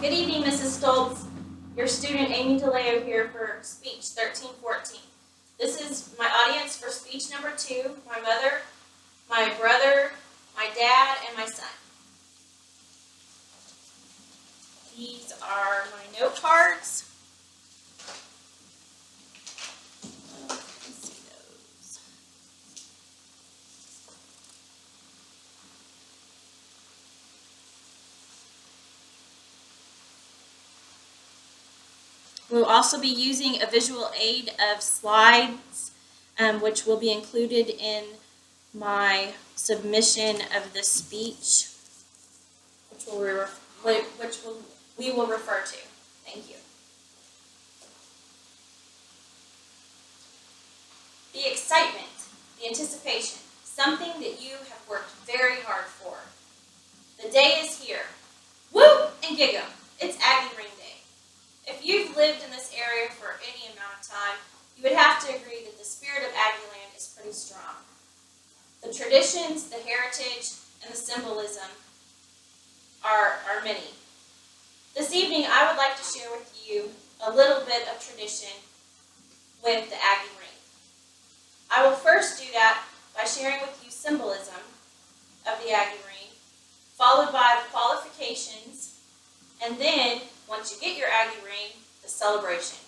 Good evening, Mrs. Stoltz. Your student Amy DeLeo here for speech 1314. This is my audience for speech number 2, my mother, my brother, my dad, and my son. These are my note cards. See those. We'll also be using a visual aid of slides, which will be included in my submission of the speech, which we will refer to. Thank you. The excitement, the anticipation, something that you have worked very hard for. The day is here. Woo and gig 'em. It's Aggie Ring Day. If you've lived in this area for any amount of time, you would have to agree that the spirit of Aggieland is pretty strong. The traditions, the heritage, and the symbolism are many. This evening, I would like to share with you a little bit of tradition with the Aggie Ring. I will first do that by sharing with you symbolism of the Aggie Ring, followed by the qualifications, and then, once you get your Aggie Ring, the celebration.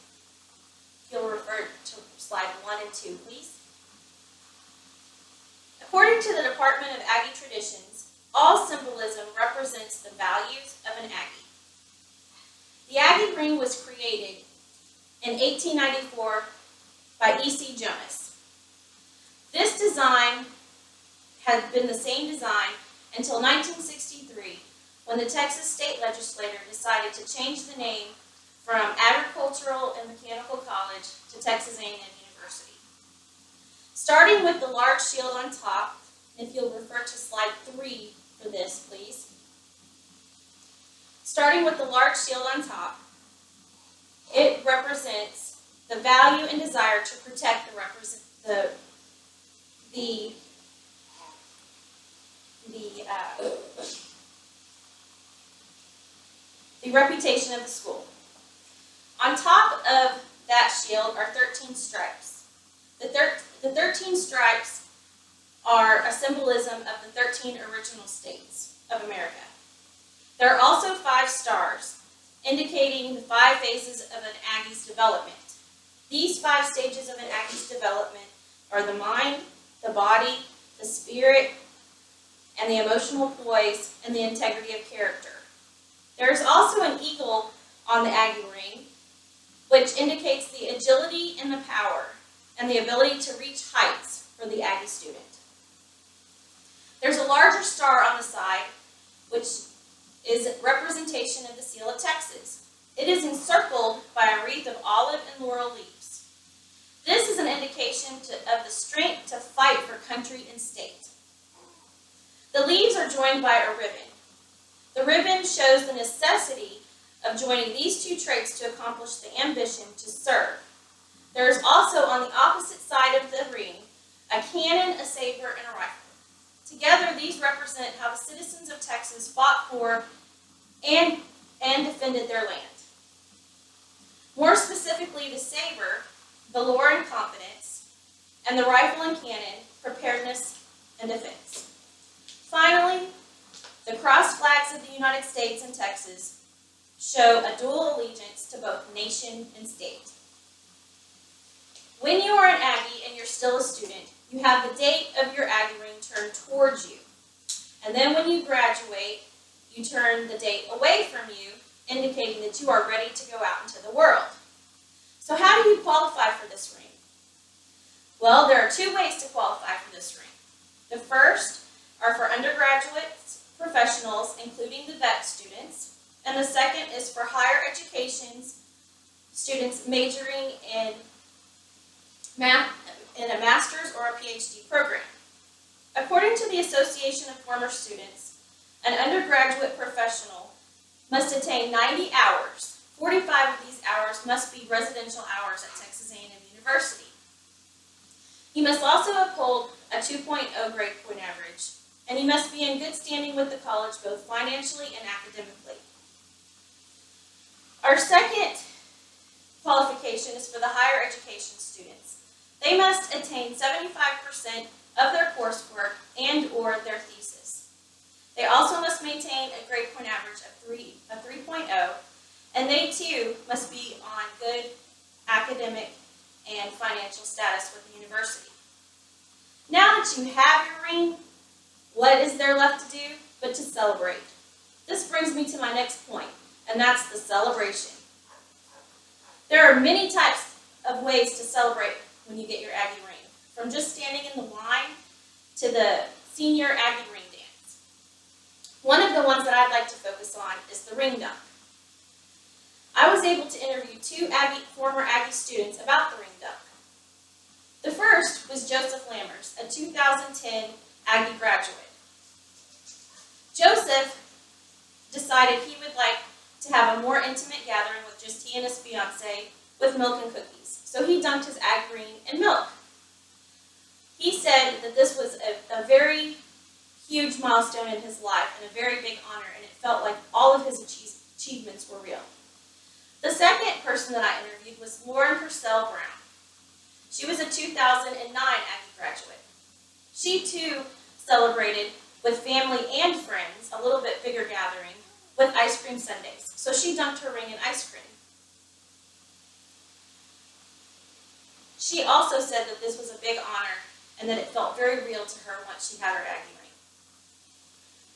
You'll refer to slide 1 and 2, please. According to the Department of Aggie Traditions, all symbolism represents the values of an Aggie. The Aggie Ring was created in 1894 by E.C. Jonas. This design had been the same design until 1963, when the Texas State Legislature decided to change the name from Agricultural and Mechanical College to Texas A&M University. Starting with the large shield on top, if you'll refer to slide 3 for this, please. Starting with the large shield on top, it represents the value and desire to protect the reputation of the school. On top of that shield are 13 stripes. The 13 stripes are a symbolism of the 13 original states of America. There are also 5 stars, indicating the 5 phases of an Aggie's development. These 5 stages of an Aggie's development are the mind, the body, the spirit, and the emotional poise, and the integrity of character. There is also an eagle on the Aggie Ring, which indicates the agility and the power, and the ability to reach heights for the Aggie student. There's a larger star on the side, which is a representation of the seal of Texas. It is encircled by a wreath of olive and laurel leaves. This is an indication of the strength to fight for country and state. The leaves are joined by a ribbon. The ribbon shows the necessity of joining these 2 traits to accomplish the ambition to serve. There is also on the opposite side of the ring a cannon, a saber, and a rifle. Together, these represent how the citizens of Texas fought for and defended their land. More specifically, the saber, valor and confidence, and the rifle and cannon, preparedness and defense. Finally, the crossed flags of the United States and Texas show a dual allegiance to both nation and state. When you are an Aggie and you're still a student, you have the date of your Aggie Ring turned towards you. And then when you graduate, you turn the date away from you, indicating that you are ready to go out into the world. So how do you qualify for this ring? Well, there are 2 ways to qualify for this ring. The first are for undergraduates, professionals, including the vet students, and the second is for higher education students majoring in a master's or a PhD program. According to the Association of Former Students, an undergraduate professional must attain 90 hours. 45 of these hours must be residential hours at Texas A&M University. He must also uphold a 2.0 grade point average, and he must be in good standing with the college both financially and academically. Our second qualification is for the higher education students. They must attain 75% of their coursework and or their thesis. They also must maintain a grade point average of 3.0, and they too must be on good academic and financial status with the university. Now that you have your ring, what is there left to do but to celebrate? This brings me to my next point, and that's the celebration. There are many types of ways to celebrate when you get your Aggie ring, from just standing in the line to the senior Aggie ring dance. One of the ones that I'd like to focus on is the ring dunk. I was able to interview two former Aggie students about the ring dunk. The first was Joseph Lammers, a 2010 Aggie graduate. Joseph decided he would like to have a more intimate gathering with just he and his fiancée with milk and cookies. So he dunked his Aggie ring in milk. He said that this was a very huge milestone in his life and a very big honor, and it felt like all of his achievements were real. The second person that I interviewed was Lauren Purcell Brown. She was a 2009 Aggie graduate. She too celebrated with family and friends, a little bit bigger gathering, with ice cream sundaes. So she dunked her ring in ice cream. She also said that this was a big honor and that it felt very real to her once she had her Aggie ring.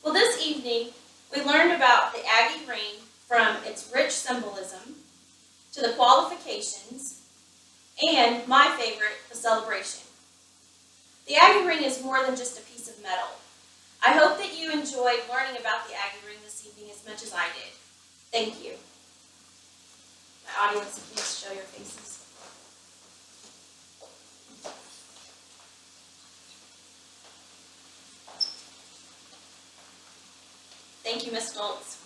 Well, this evening, we learned about the Aggie ring from its rich symbolism to the qualifications and, my favorite, the celebration. The Aggie ring is more than just a piece of metal. I hope that you enjoyed learning about the Aggie ring this evening as much as I did. Thank you. My audience, please show your faces. Thank you, Ms. Stoltz.